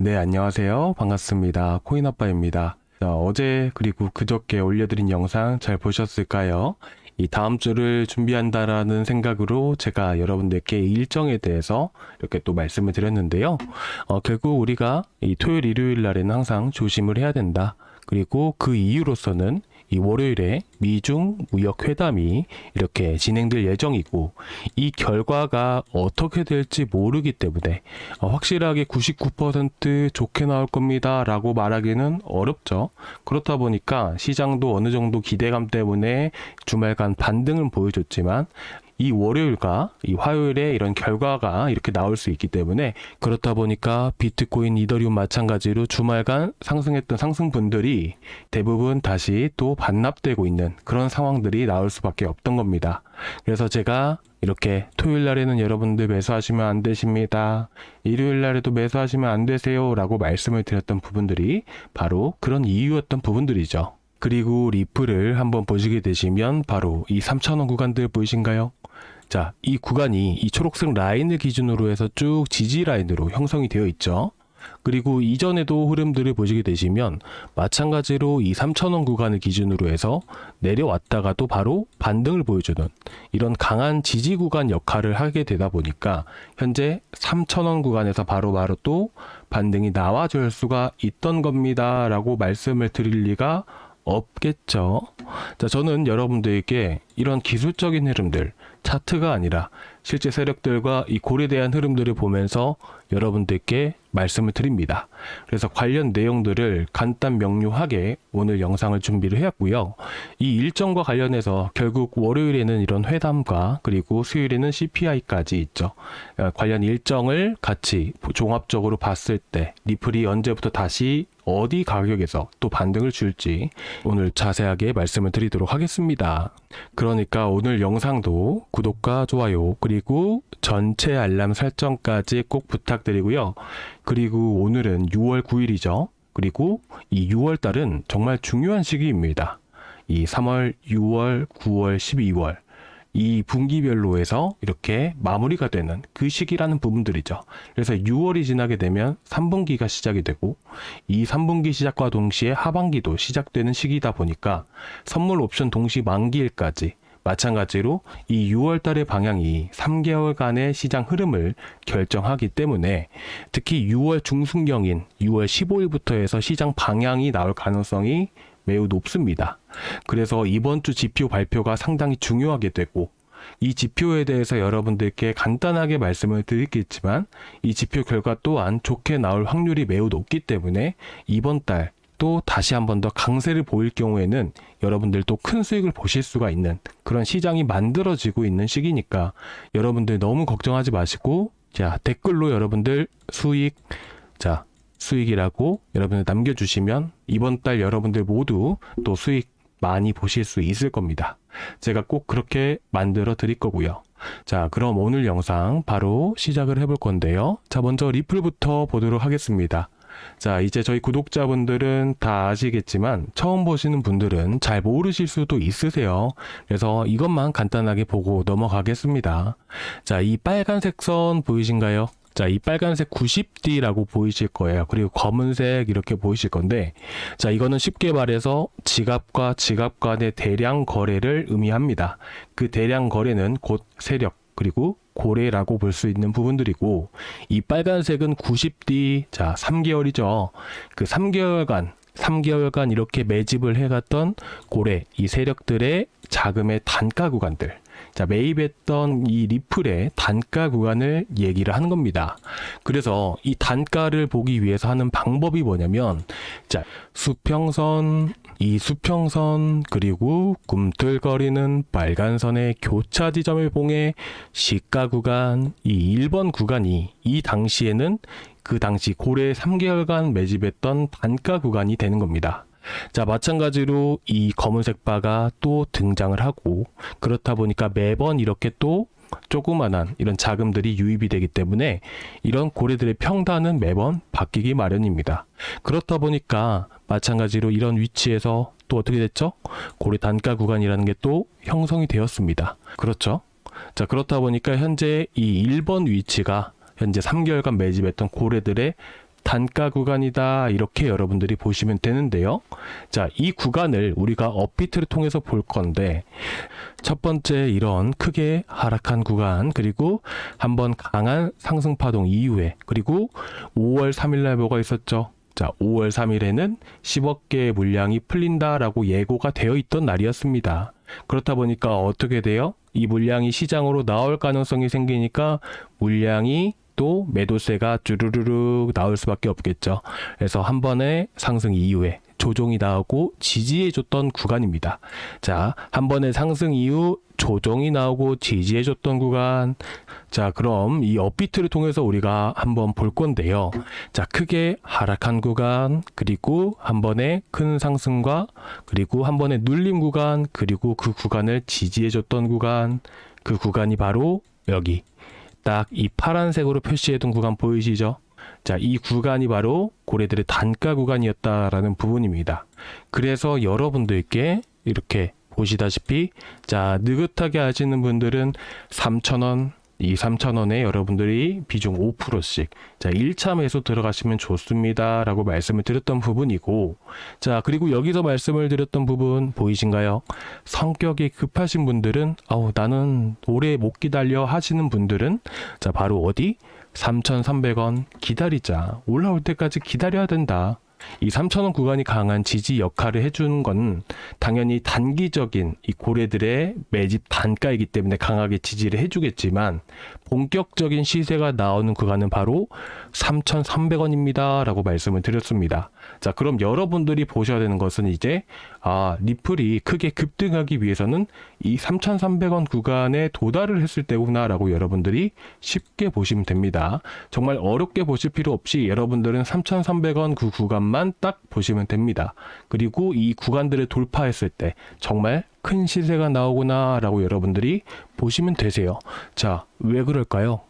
네, 안녕하세요. 반갑습니다. 코인아빠입니다. 자, 어제 그리고 그저께 올려드린 영상 잘 보셨을까요? 이 다음 주를 준비한다라는 생각으로 제가 여러분들께 일정에 대해서 이렇게 또 말씀을 드렸는데요. 결국 우리가 이 토요일, 일요일 날에는 항상 조심을 해야 된다. 그리고 그 이유로서는 이 월요일에 미중 무역 회담이 이렇게 진행될 예정이고, 이 결과가 어떻게 될지 모르기 때문에 확실하게 99% 좋게 나올 겁니다 라고 말하기는 어렵죠. 그렇다 보니까 시장도 어느 정도 기대감 때문에 주말간 반등을 보여줬지만, 이 월요일과 이 화요일에 이런 결과가 이렇게 나올 수 있기 때문에, 그렇다 보니까 비트코인, 이더리움 마찬가지로 주말간 상승했던 상승분들이 대부분 다시 또 반납되고 있는 그런 상황들이 나올 수밖에 없던 겁니다. 그래서 제가 이렇게 토요일 날에는 여러분들 매수하시면 안 되십니다, 일요일 날에도 매수하시면 안 되세요 라고 말씀을 드렸던 부분들이 바로 그런 이유였던 부분들이죠. 그리고 리플을 한번 보시게 되시면 바로 이 3,000원 구간들 보이신가요? 자, 이 구간이 이 초록색 라인을 기준으로 해서 쭉 지지 라인으로 형성이 되어 있죠. 그리고 이전에도 흐름들을 보시게 되시면 마찬가지로 이 3,000원 구간을 기준으로 해서 내려왔다가도 바로 반등을 보여주는 이런 강한 지지 구간 역할을 하게 되다 보니까 현재 3,000원 구간에서 바로바로 또 반등이 나와줄 수가 있던 겁니다 라고 말씀을 드릴 리가 없겠죠. 자, 저는 여러분들에게 이런 기술적인 흐름들, 차트가 아니라 실제 세력들과 이 골에 대한 흐름들을 보면서 여러분들께 말씀을 드립니다. 그래서 관련 내용들을 간단 명료하게 오늘 영상을 준비를 해왔고요. 이 일정과 관련해서 결국 월요일에는 이런 회담과 그리고 수요일에는 CPI까지 있죠. 관련 일정을 같이 종합적으로 봤을 때 리플이 언제부터 다시 어디 가격에서 또 반등을 줄지 오늘 자세하게 말씀을 드리도록 하겠습니다. 그러니까 오늘 영상도 구독과 좋아요 그리고 전체 알람 설정까지 꼭 부탁드리고요. 그리고 오늘은 6월 9일이죠. 그리고 이 6월 달은 정말 중요한 시기입니다. 이 3월, 6월, 9월, 12월 이 분기별로 해서 이렇게 마무리가 되는 그 시기라는 부분들이죠. 그래서 6월이 지나게 되면 3분기가 시작이 되고, 이 3분기 시작과 동시에 하반기도 시작되는 시기다 보니까 선물 옵션 동시 만기일까지 마찬가지로 이 6월 달의 방향이 3개월간의 시장 흐름을 결정하기 때문에 특히 6월 중순경인 6월 15일부터 해서 시장 방향이 나올 가능성이 매우 높습니다. 그래서 이번 주 지표 발표가 상당히 중요하게 되고, 이 지표에 대해서 여러분들께 간단하게 말씀을 드리겠지만 이 지표 결과 또한 좋게 나올 확률이 매우 높기 때문에 이번 달 또 다시 한 번 더 강세를 보일 경우에는 여러분들도 큰 수익을 보실 수가 있는 그런 시장이 만들어지고 있는 시기니까 여러분들 너무 걱정하지 마시고, 자, 댓글로 여러분들 수익이라고 여러분들 남겨주시면 이번 달 여러분들 모두 또 수익 많이 보실 수 있을 겁니다. 제가 꼭 그렇게 만들어 드릴 거고요. 자, 그럼 오늘 영상 바로 시작을 해볼 건데요. 자, 먼저 리플부터 보도록 하겠습니다. 자, 이제 저희 구독자분들은 다 아시겠지만 처음 보시는 분들은 잘 모르실 수도 있으세요. 그래서 이것만 간단하게 보고 넘어가겠습니다. 자, 이 빨간색 선 보이신가요? 자, 이 빨간색 90D라고 보이실 거예요. 그리고 검은색 이렇게 보이실 건데, 자, 이거는 쉽게 말해서 지갑과 지갑 간의 대량 거래를 의미합니다. 그 대량 거래는 곧 세력 그리고 고래라고 볼 수 있는 부분들이고, 이 빨간색은 90D, 자, 3개월이죠. 그 3개월간 이렇게 매집을 해갔던 고래, 이 세력들의 자금의 단가 구간들, 자, 매입했던 이 리플의 단가 구간을 얘기를 하는 겁니다. 그래서 이 단가를 보기 위해서 하는 방법이 뭐냐면, 자, 수평선, 이 수평선 그리고 꿈틀거리는 빨간 선의 교차 지점을 봉해 시가 구간, 이 1번 구간이 이 당시에는 그 당시 고래 3개월간 매집했던 단가 구간이 되는 겁니다. 자, 마찬가지로 이 검은색 바가 또 등장을 하고, 그렇다 보니까 매번 이렇게 또 조그만한 이런 자금들이 유입이 되기 때문에 이런 고래들의 평단은 매번 바뀌기 마련입니다. 그렇다 보니까 마찬가지로 이런 위치에서 또 어떻게 됐죠? 고래 단가 구간이라는 게 또 형성이 되었습니다. 그렇죠? 자, 그렇다 보니까 현재 이 1번 위치가 현재 3개월간 매집했던 고래들의 단가 구간이다, 이렇게 여러분들이 보시면 되는데요. 자, 이 구간을 우리가 업비트를 통해서 볼 건데, 첫 번째 이런 크게 하락한 구간, 그리고 한번 강한 상승 파동 이후에, 그리고 5월 3일 날 뭐가 있었죠? 자, 5월 3일에는 10억 개의 물량이 풀린다라고 예고가 되어 있던 날이었습니다. 그렇다 보니까 어떻게 돼요? 이 물량이 시장으로 나올 가능성이 생기니까 물량이 또 매도세가 쭈르르륵 나올 수밖에 없겠죠. 그래서 한 번의 상승 이후에 조정이 나오고 지지해줬던 구간입니다. 자, 한 번의 상승 이후 조정이 나오고 지지해줬던 구간. 자, 그럼 이 업비트를 통해서 우리가 한번 볼 건데요. 자, 크게 하락한 구간, 그리고 한 번의 큰 상승과, 그리고 한 번의 눌림 구간, 그리고 그 구간을 지지해줬던 구간. 그 구간이 바로 여기 딱 이 파란색으로 표시해둔 구간 보이시죠? 자, 이 구간이 바로 고래들의 단가 구간이었다라는 부분입니다. 그래서 여러분들께 이렇게 보시다시피, 자, 느긋하게 하시는 분들은 3,000원, 이 3,000원에 여러분들이 비중 5%씩, 자, 1차 매수 들어가시면 좋습니다 라고 말씀을 드렸던 부분이고, 자, 그리고 여기서 말씀을 드렸던 부분 보이신가요? 성격이 급하신 분들은 나는 오래 못 기다려 하시는 분들은, 자, 바로 어디? 3,300원 기다리자, 올라올 때까지 기다려야 된다. 이 3,000원 구간이 강한 지지 역할을 해주는 건 당연히 단기적인 이 고래들의 매집 단가이기 때문에 강하게 지지를 해주겠지만, 본격적인 시세가 나오는 구간은 바로 3,300원입니다 라고 말씀을 드렸습니다. 자, 그럼 여러분들이 보셔야 되는 것은 이제 리플이 크게 급등하기 위해서는 이 3,300원 구간에 도달을 했을 때구나 라고 여러분들이 쉽게 보시면 됩니다. 정말 어렵게 보실 필요 없이 여러분들은 3,300원 그 구간만 딱 보시면 됩니다. 그리고 이 구간들을 돌파했을 때 정말 큰 시세가 나오구나 라고 여러분들이 보시면 되세요. 자, 왜 그럴까요?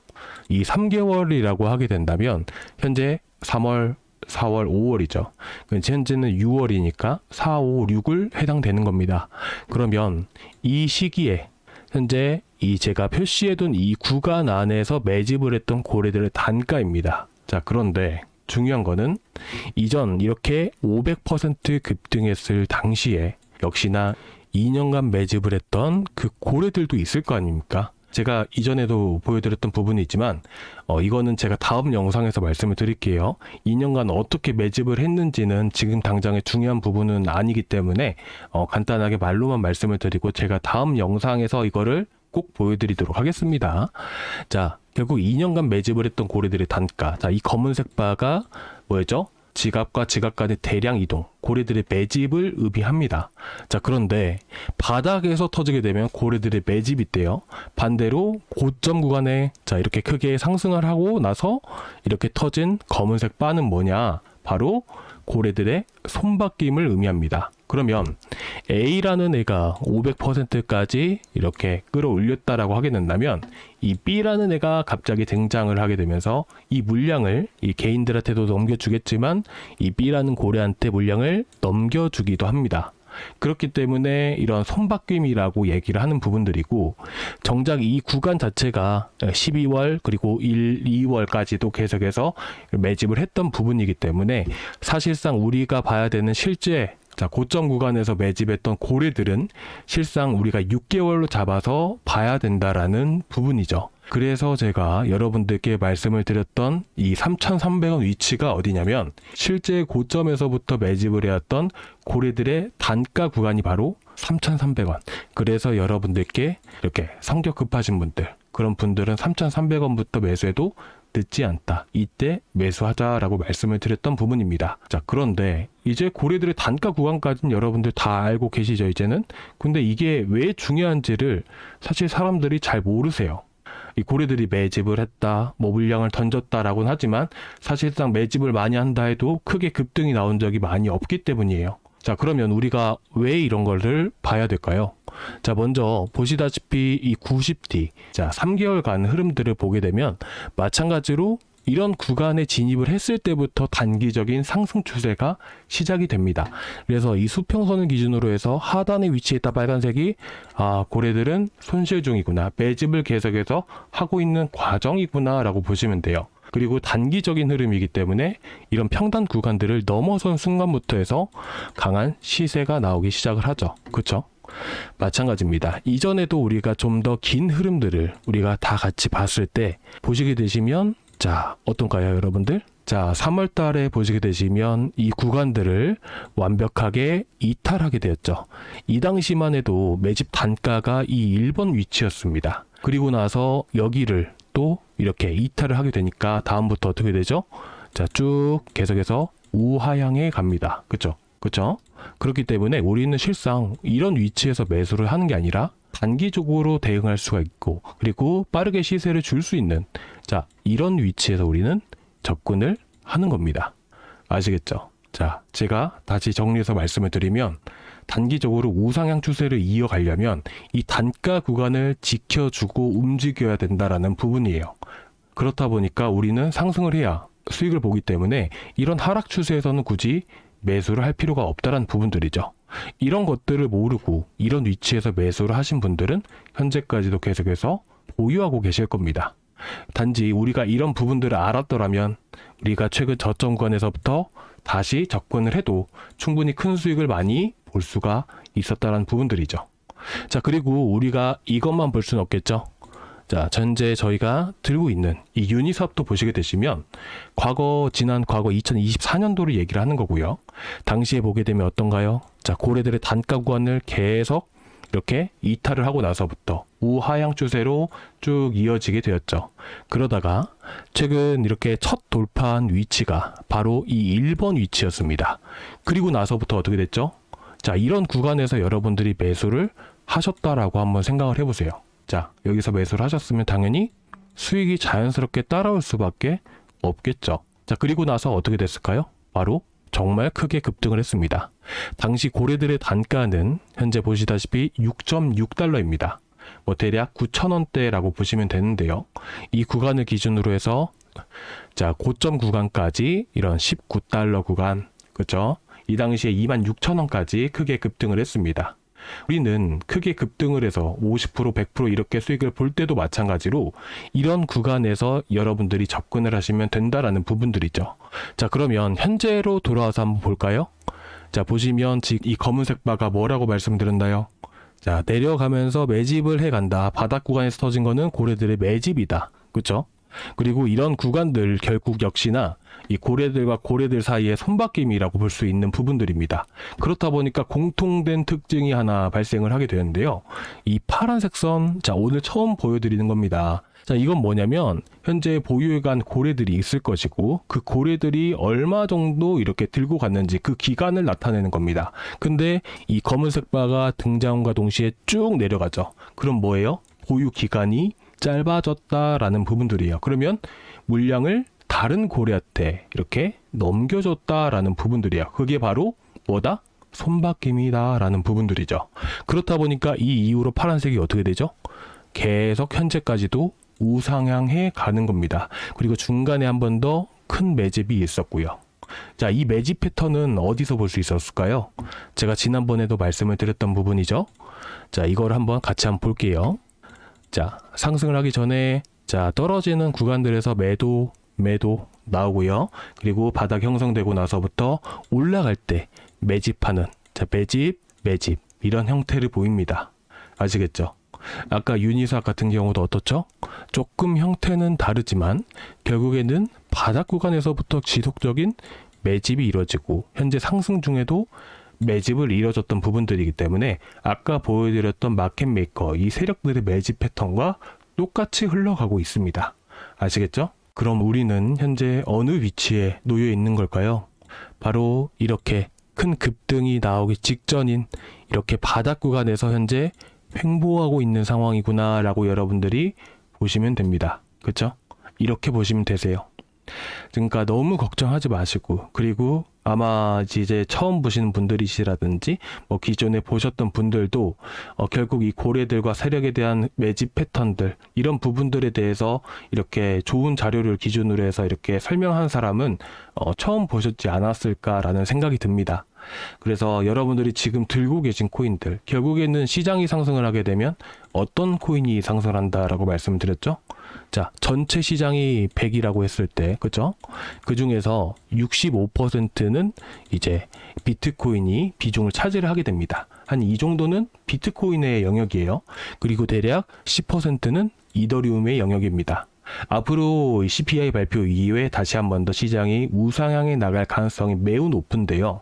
이 3개월이라고 하게 된다면 현재 3월, 4월, 5월이죠. 현재는 6월이니까 4, 5, 6을 해당되는 겁니다. 그러면 이 시기에 현재 이 제가 표시해둔 이 구간 안에서 매집을 했던 고래들의 단가입니다. 자, 그런데 중요한 거는 이전 이렇게 500% 급등했을 당시에 역시나 2년간 매집을 했던 그 고래들도 있을 거 아닙니까? 제가 이전에도 보여드렸던 부분이 있지만 이거는 제가 다음 영상에서 말씀을 드릴게요. 2년간 어떻게 매집을 했는지는 지금 당장의 중요한 부분은 아니기 때문에 간단하게 말로만 말씀을 드리고 제가 다음 영상에서 이거를 꼭 보여드리도록 하겠습니다. 자, 결국 2년간 매집을 했던 고래들의 단가. 자, 이 검은색 바가 뭐였죠? 지갑과 지갑 간의 대량 이동, 고래들의 매집을 의미합니다. 자, 그런데 바닥에서 터지게 되면 고래들의 매집이 돼요. 반대로 고점 구간에 자, 이렇게 크게 상승을 하고 나서 이렇게 터진 검은색 바는 뭐냐? 바로 고래들의 손바뀜을 의미합니다. 그러면 A라는 애가 500%까지 이렇게 끌어올렸다라고 하게 된다면 이 B라는 애가 갑자기 등장을 하게 되면서 이 물량을 이 개인들한테도 넘겨주겠지만 이 B라는 고래한테 물량을 넘겨주기도 합니다. 그렇기 때문에 이런 손바뀜이라고 얘기를 하는 부분들이고, 정작 이 구간 자체가 12월 그리고 1, 2월까지도 계속해서 매집을 했던 부분이기 때문에 사실상 우리가 봐야 되는 실제 고점 구간에서 매집했던 고래들은 실상 우리가 6개월로 잡아서 봐야 된다라는 부분이죠. 그래서 제가 여러분들께 말씀을 드렸던 이 3,300원 위치가 어디냐면 실제 고점에서부터 매집을 해왔던 고래들의 단가 구간이 바로 3,300원. 그래서 여러분들께 이렇게 성격 급하신 분들, 그런 분들은 3,300원부터 매수해도 늦지 않다. 이때 매수하자라고 말씀을 드렸던 부분입니다. 자, 그런데 이제 고래들의 단가 구간까지는 여러분들 다 알고 계시죠, 이제는? 근데 이게 왜 중요한지를 사실 사람들이 잘 모르세요. 이 고래들이 매집을 했다, 물량을 던졌다라고는 하지만 사실상 매집을 많이 한다 해도 크게 급등이 나온 적이 많이 없기 때문이에요. 자, 그러면 우리가 왜 이런 거를 봐야 될까요? 자, 먼저 보시다시피 이 90D, 자, 3개월간 흐름들을 보게 되면 마찬가지로 이런 구간에 진입을 했을 때부터 단기적인 상승 추세가 시작이 됩니다. 그래서 이 수평선을 기준으로 해서 하단에 위치했다 빨간색이 고래들은 손실 중이구나, 매집을 계속해서 하고 있는 과정이구나 라고 보시면 돼요. 그리고 단기적인 흐름이기 때문에 이런 평단 구간들을 넘어선 순간부터 해서 강한 시세가 나오기 시작을 하죠. 그렇죠? 마찬가지입니다. 이전에도 우리가 좀 더 긴 흐름들을 우리가 다 같이 봤을 때 보시게 되시면 자, 어떤가요, 여러분들? 자, 3월 달에 보시게 되시면 이 구간들을 완벽하게 이탈하게 되었죠. 이 당시만 해도 매집 단가가 이 1번 위치였습니다. 그리고 나서 여기를 또 이렇게 이탈을 하게 되니까 다음부터 어떻게 되죠? 자, 쭉 계속해서 우하향에 갑니다. 그쵸? 그쵸? 그렇기 때문에 우리는 실상 이런 위치에서 매수를 하는 게 아니라 단기적으로 대응할 수가 있고, 그리고 빠르게 시세를 줄 수 있는, 자, 이런 위치에서 우리는 접근을 하는 겁니다. 아시겠죠? 자, 제가 다시 정리해서 말씀을 드리면, 단기적으로 우상향 추세를 이어가려면 이 단가 구간을 지켜주고 움직여야 된다라는 부분이에요. 그렇다 보니까 우리는 상승을 해야 수익을 보기 때문에 이런 하락 추세에서는 굳이 매수를 할 필요가 없다라는 부분들이죠. 이런 것들을 모르고 이런 위치에서 매수를 하신 분들은 현재까지도 계속해서 보유하고 계실 겁니다. 단지 우리가 이런 부분들을 알았더라면 우리가 최근 저점 구간에서부터 다시 접근을 해도 충분히 큰 수익을 많이 볼 수가 있었다는 부분들이죠. 자, 그리고 우리가 이것만 볼 수는 없겠죠. 자, 현재 저희가 들고 있는 이 유니사업도 보시게 되시면 지난 과거 2024년도를 얘기를 하는 거고요. 당시에 보게 되면 어떤가요? 자, 고래들의 단가 구간을 계속 이렇게 이탈을 하고 나서부터 우하향 추세로 쭉 이어지게 되었죠. 그러다가 최근 이렇게 첫 돌파한 위치가 바로 이 1번 위치였습니다. 그리고 나서부터 어떻게 됐죠? 자, 이런 구간에서 여러분들이 매수를 하셨다라고 한번 생각을 해보세요. 자, 여기서 매수를 하셨으면 당연히 수익이 자연스럽게 따라올 수밖에 없겠죠. 자, 그리고 나서 어떻게 됐을까요? 바로 정말 크게 급등을 했습니다. 당시 고래들의 단가는 현재 보시다시피 6.6달러입니다. 뭐 대략 9,000원대라고 보시면 되는데요. 이 구간을 기준으로 해서 자, 고점 구간까지 이런 19달러 구간, 그죠? 이 당시에 26,000원까지 크게 급등을 했습니다. 우리는 크게 급등을 해서 50%, 100% 이렇게 수익을 볼 때도 마찬가지로 이런 구간에서 여러분들이 접근을 하시면 된다라는 부분들이죠. 자, 그러면 현재로 돌아와서 한번 볼까요? 자, 보시면 지금 이 검은색 바가 뭐라고 말씀드렸나요? 자, 내려가면서 매집을 해간다. 바닥 구간에서 터진 거는 고래들의 매집이다. 그렇죠? 그리고 이런 구간들 결국 역시나 이 고래들과 고래들 사이의 손바뀜이라고 볼 수 있는 부분들입니다. 그렇다 보니까 공통된 특징이 하나 발생을 하게 되는데요. 이 파란색 선, 자, 오늘 처음 보여드리는 겁니다. 자, 이건 뭐냐면 현재 보유해간 고래들이 있을 것이고 그 고래들이 얼마 정도 이렇게 들고 갔는지 그 기간을 나타내는 겁니다. 근데 이 검은색 바가 등장과 동시에 쭉 내려가죠. 그럼 뭐예요? 보유 기간이 짧아졌다라는 부분들이에요. 그러면 물량을 다른 고래한테 이렇게 넘겨줬다라는 부분들이에요. 그게 바로 뭐다? 손바뀜이다라는 부분들이죠. 그렇다 보니까 이 이후로 파란색이 어떻게 되죠? 계속 현재까지도 우상향해 가는 겁니다. 그리고 중간에 한 번 더 큰 매집이 있었고요. 자, 이 매집 패턴은 어디서 볼 수 있었을까요? 제가 지난번에도 말씀을 드렸던 부분이죠. 자, 이걸 한번 같이 한번 볼게요. 자, 상승을 하기 전에 자, 떨어지는 구간들에서 매도 나오고요. 그리고 바닥 형성되고 나서부터 올라갈 때 매집하는, 자, 매집 이런 형태를 보입니다. 아시겠죠? 아까 유니사 같은 경우도 어떻죠? 조금 형태는 다르지만 결국에는 바닥 구간에서부터 지속적인 매집이 이루어지고 현재 상승 중에도 매집을 이뤄졌던 부분들이기 때문에 아까 보여드렸던 마켓메이커 이 세력들의 매집 패턴과 똑같이 흘러가고 있습니다. 아시겠죠? 그럼 우리는 현재 어느 위치에 놓여 있는 걸까요? 바로 이렇게 큰 급등이 나오기 직전인 이렇게 바닥 구간에서 현재 횡보하고 있는 상황이구나 라고 여러분들이 보시면 됩니다. 그렇죠? 이렇게 보시면 되세요. 그러니까 너무 걱정하지 마시고, 그리고 아마 이제 처음 보시는 분들이시라든지 뭐 기존에 보셨던 분들도 결국 이 고래들과 세력에 대한 매집 패턴들 이런 부분들에 대해서 이렇게 좋은 자료를 기준으로 해서 이렇게 설명한 사람은 처음 보셨지 않았을까라는 생각이 듭니다. 그래서 여러분들이 지금 들고 계신 코인들, 결국에는 시장이 상승을 하게 되면 어떤 코인이 상승을 한다라고 말씀을 드렸죠? 자, 전체 시장이 100이라고 했을 때, 그죠? 그 중에서 65%는 이제 비트코인이 비중을 차지를 하게 됩니다. 한 이 정도는 비트코인의 영역이에요. 그리고 대략 10%는 이더리움의 영역입니다. 앞으로 CPI 발표 이후에 다시 한 번 더 시장이 우상향에 나갈 가능성이 매우 높은데요.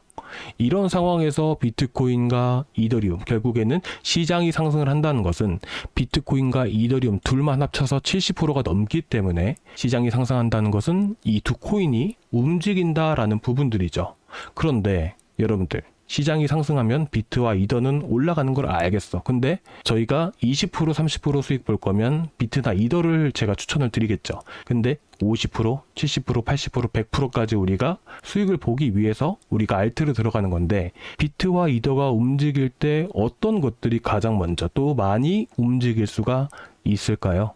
이런 상황에서 비트코인과 이더리움, 결국에는 시장이 상승을 한다는 것은 비트코인과 이더리움 둘만 합쳐서 70%가 넘기 때문에 시장이 상승한다는 것은 이 두 코인이 움직인다라는 부분들이죠. 그런데 여러분들, 시장이 상승하면 비트와 이더는 올라가는 걸 알겠어. 근데 저희가 20% 30% 수익 볼 거면 비트나 이더를 제가 추천을 드리겠죠. 근데 50% 70% 80% 100%까지 우리가 수익을 보기 위해서 우리가 알트를 들어가는 건데, 비트와 이더가 움직일 때 어떤 것들이 가장 먼저 또 많이 움직일 수가 있을까요?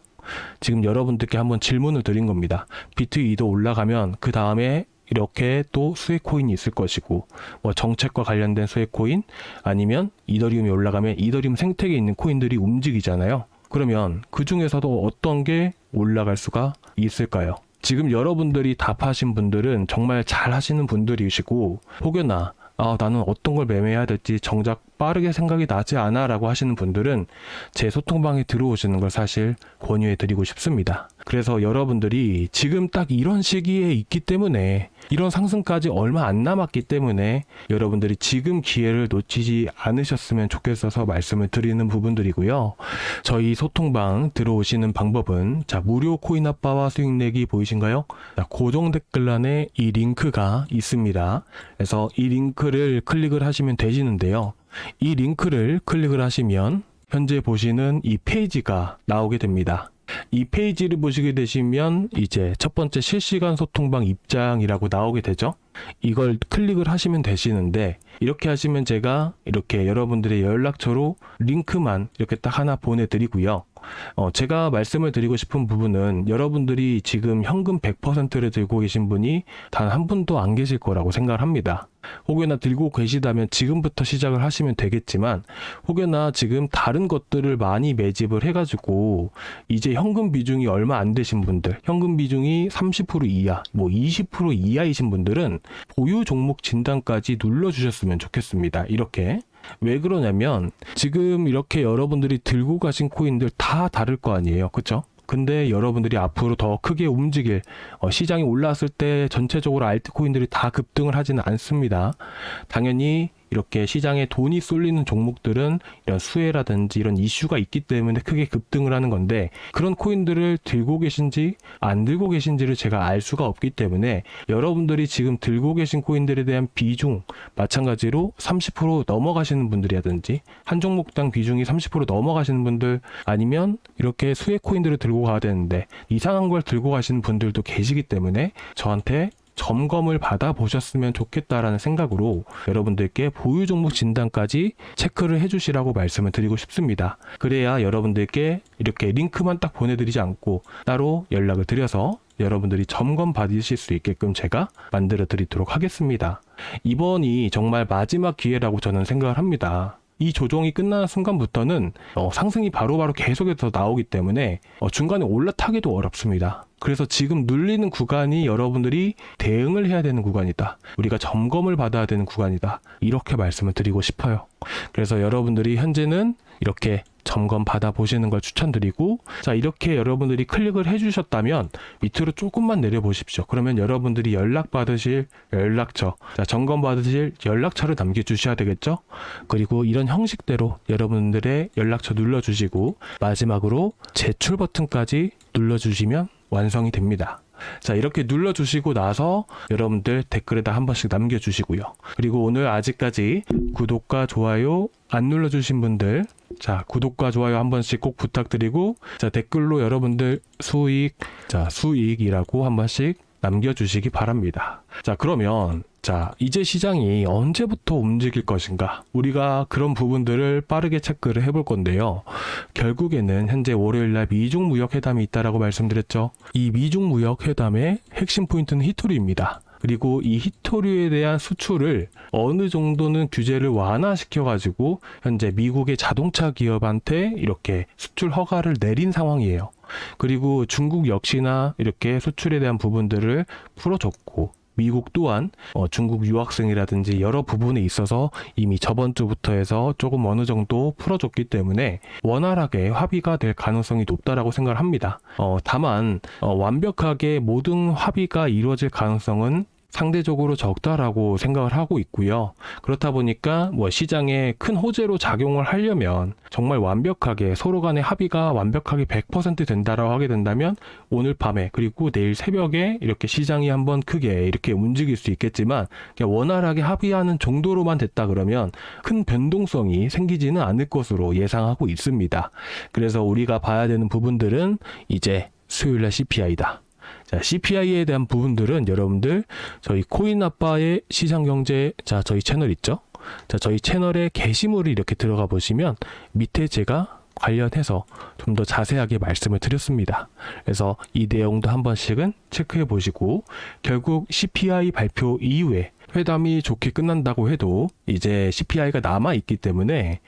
지금 여러분들께 한번 질문을 드린 겁니다. 비트 이더 올라가면 그 다음에 이렇게 또 수혜 코인이 있을 것이고, 뭐 정책과 관련된 수혜 코인, 아니면 이더리움이 올라가면 이더리움 생태계에 있는 코인들이 움직이잖아요. 그러면 그 중에서도 어떤 게 올라갈 수가 있을까요? 지금 여러분들이 답하신 분들은 정말 잘 하시는 분들이시고, 혹여나 나는 어떤 걸 매매해야 될지 정작 빠르게 생각이 나지 않아 라고 하시는 분들은 제 소통방에 들어오시는 걸 사실 권유해 드리고 싶습니다. 그래서 여러분들이 지금 딱 이런 시기에 있기 때문에, 이런 상승까지 얼마 안 남았기 때문에 여러분들이 지금 기회를 놓치지 않으셨으면 좋겠어서 말씀을 드리는 부분들이고요. 저희 소통방 들어오시는 방법은, 자, 무료 코인 아빠와 수익 내기 보이신가요? 자, 고정 댓글란에 이 링크가 있습니다. 그래서 이 링크를 클릭을 하시면 되시는데요. 이 링크를 클릭을 하시면 현재 보시는 이 페이지가 나오게 됩니다. 이 페이지를 보시게 되시면 이제 첫 번째 실시간 소통방 입장이라고 나오게 되죠. 이걸 클릭을 하시면 되시는데, 이렇게 하시면 제가 이렇게 여러분들의 연락처로 링크만 이렇게 딱 하나 보내드리고요. 제가 말씀을 드리고 싶은 부분은, 여러분들이 지금 현금 100%를 들고 계신 분이 단 한 분도 안 계실 거라고 생각을 합니다. 혹여나 들고 계시다면 지금부터 시작을 하시면 되겠지만, 혹여나 지금 다른 것들을 많이 매집을 해가지고 이제 현금 비중이 얼마 안 되신 분들, 현금 비중이 30% 이하, 뭐 20% 이하이신 분들은 보유 종목 진단까지 눌러주셨으면 좋겠습니다. 이렇게. 왜 그러냐면, 지금 이렇게 여러분들이 들고 가신 코인들 다 다를 거 아니에요. 그쵸? 근데 여러분들이 앞으로 더 크게 움직일, 시장이 올라왔을 때 전체적으로 알트코인들이 다 급등을 하지는 않습니다. 당연히 이렇게 시장에 돈이 쏠리는 종목들은 이런 수혜라든지 이런 이슈가 있기 때문에 크게 급등을 하는 건데, 그런 코인들을 들고 계신지 안 들고 계신지를 제가 알 수가 없기 때문에, 여러분들이 지금 들고 계신 코인들에 대한 비중, 마찬가지로 30% 넘어가시는 분들이라든지 한 종목당 비중이 30% 넘어가시는 분들, 아니면 이렇게 수혜 코인들을 들고 가야 되는데 이상한 걸 들고 가시는 분들도 계시기 때문에 저한테 점검을 받아보셨으면 좋겠다라는 생각으로 여러분들께 보유 종목 진단까지 체크를 해주시라고 말씀을 드리고 싶습니다. 그래야 여러분들께 이렇게 링크만 딱 보내드리지 않고 따로 연락을 드려서 여러분들이 점검 받으실 수 있게끔 제가 만들어 드리도록 하겠습니다. 이번이 정말 마지막 기회라고 저는 생각을 합니다. 이 조정이 끝나는 순간부터는 상승이 바로바로 계속해서 나오기 때문에 중간에 올라타기도 어렵습니다. 그래서 지금 눌리는 구간이 여러분들이 대응을 해야 되는 구간이다. 우리가 점검을 받아야 되는 구간이다. 이렇게 말씀을 드리고 싶어요. 그래서 여러분들이 현재는 이렇게 점검 받아보시는 걸 추천드리고, 자, 이렇게 여러분들이 클릭을 해주셨다면 밑으로 조금만 내려보십시오. 그러면 여러분들이 연락받으실 연락처, 자, 점검 받으실 연락처를 남겨주셔야 되겠죠. 그리고 이런 형식대로 여러분들의 연락처 눌러주시고 마지막으로 제출 버튼까지 눌러주시면 완성이 됩니다. 자, 이렇게 눌러주시고 나서 여러분들 댓글에다 한 번씩 남겨주시고요. 그리고 오늘 아직까지 구독과 좋아요 안 눌러주신 분들, 자, 구독과 좋아요 한 번씩 꼭 부탁드리고, 자, 댓글로 여러분들 수익이라고 한 번씩 남겨주시기 바랍니다. 자, 그러면 이제 시장이 언제부터 움직일 것인가, 우리가 그런 부분들을 빠르게 체크를 해볼 건데요. 결국에는 현재 월요일날 미중무역회담이 있다라고 말씀드렸죠. 이 미중무역회담의 핵심 포인트는 히토리입니다. 그리고 이 히토류에 대한 수출을 어느 정도는 규제를 완화시켜가지고 현재 미국의 자동차 기업한테 이렇게 수출 허가를 내린 상황이에요. 그리고 중국 역시나 이렇게 수출에 대한 부분들을 풀어줬고, 미국 또한 중국 유학생이라든지 여러 부분에 있어서 이미 저번 주부터 해서 조금 어느 정도 풀어줬기 때문에 원활하게 합의가 될 가능성이 높다라고 생각을 합니다. 다만 완벽하게 모든 합의가 이루어질 가능성은 상대적으로 적다라고 생각을 하고 있고요. 그렇다 보니까 시장에 큰 호재로 작용을 하려면 정말 완벽하게 서로 간의 합의가 완벽하게 100% 된다라고 하게 된다면 오늘 밤에 그리고 내일 새벽에 이렇게 시장이 한번 크게 이렇게 움직일 수 있겠지만, 그냥 원활하게 합의하는 정도로만 됐다 그러면 큰 변동성이 생기지는 않을 것으로 예상하고 있습니다. 그래서 우리가 봐야 되는 부분들은 이제 수요일날 CPI다. 자, CPI에 대한 부분들은 여러분들 저희 코인아빠의 시장경제, 자, 저희 채널 있죠? 자, 저희 채널에 게시물을 이렇게 들어가 보시면 밑에 제가 관련해서 좀 더 자세하게 말씀을 드렸습니다. 그래서 이 내용도 한 번씩은 체크해 보시고, 결국 CPI 발표 이후에 회담이 좋게 끝난다고 해도 이제 CPI가 남아있기 때문에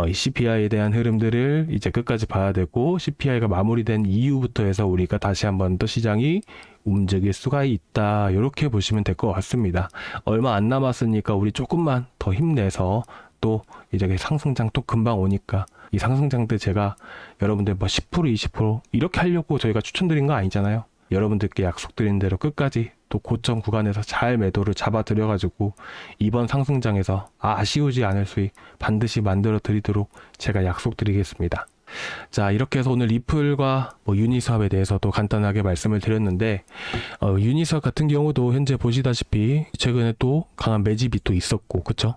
이 CPI에 대한 흐름들을 이제 끝까지 봐야 되고, CPI가 마무리된 이후부터 해서 우리가 다시 한 번 더 시장이 움직일 수가 있다, 이렇게 보시면 될 것 같습니다. 얼마 안 남았으니까 우리 조금만 더 힘내서 또 이제 상승장 또 금방 오니까, 이 상승장 때 제가 여러분들 10% 20% 이렇게 하려고 저희가 추천드린 거 아니잖아요. 여러분들께 약속드린 대로 끝까지 또 고점 구간에서 잘 매도를 잡아드려가지고 이번 상승장에서 아쉬우지 않을 수익 반드시 만들어 드리도록 제가 약속드리겠습니다. 자, 이렇게 해서 오늘 리플과 유니스왑에 대해서도 간단하게 말씀을 드렸는데, 유니스왑 같은 경우도 현재 보시다시피 최근에 또 강한 매집이 또 있었고, 그쵸?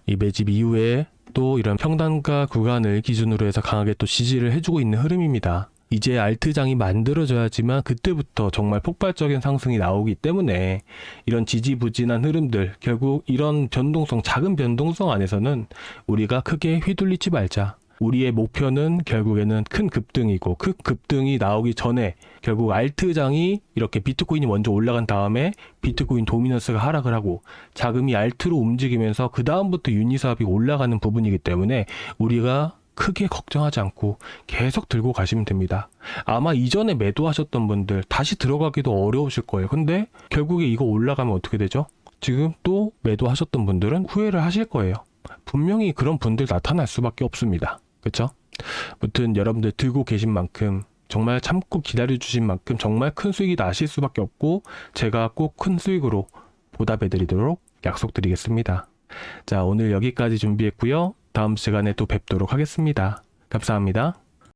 이 매집 이후에 또 이런 평단가 구간을 기준으로 해서 강하게 또 지지를 해주고 있는 흐름입니다. 이제 알트장이 만들어져야지만 그때부터 정말 폭발적인 상승이 나오기 때문에 이런 지지부진한 흐름들, 결국 이런 변동성, 작은 변동성 안에서는 우리가 크게 휘둘리지 말자. 우리의 목표는 결국에는 큰 급등이고, 큰 급등이 나오기 전에 결국 알트장이 이렇게 비트코인이 먼저 올라간 다음에 비트코인 도미넌스가 하락을 하고 자금이 알트로 움직이면서 그 다음부터 유니스왑이 올라가는 부분이기 때문에 우리가 크게 걱정하지 않고 계속 들고 가시면 됩니다. 아마 이전에 매도하셨던 분들 다시 들어가기도 어려우실 거예요. 근데 결국에 이거 올라가면 어떻게 되죠? 지금 또 매도하셨던 분들은 후회를 하실 거예요. 분명히 그런 분들 나타날 수밖에 없습니다. 그렇죠? 아무튼 여러분들 들고 계신 만큼, 정말 참고 기다려 주신 만큼 정말 큰 수익이 나실 수밖에 없고, 제가 꼭 큰 수익으로 보답해 드리도록 약속드리겠습니다. 자, 오늘 여기까지 준비했고요. 다음 시간에 또 뵙도록 하겠습니다. 감사합니다.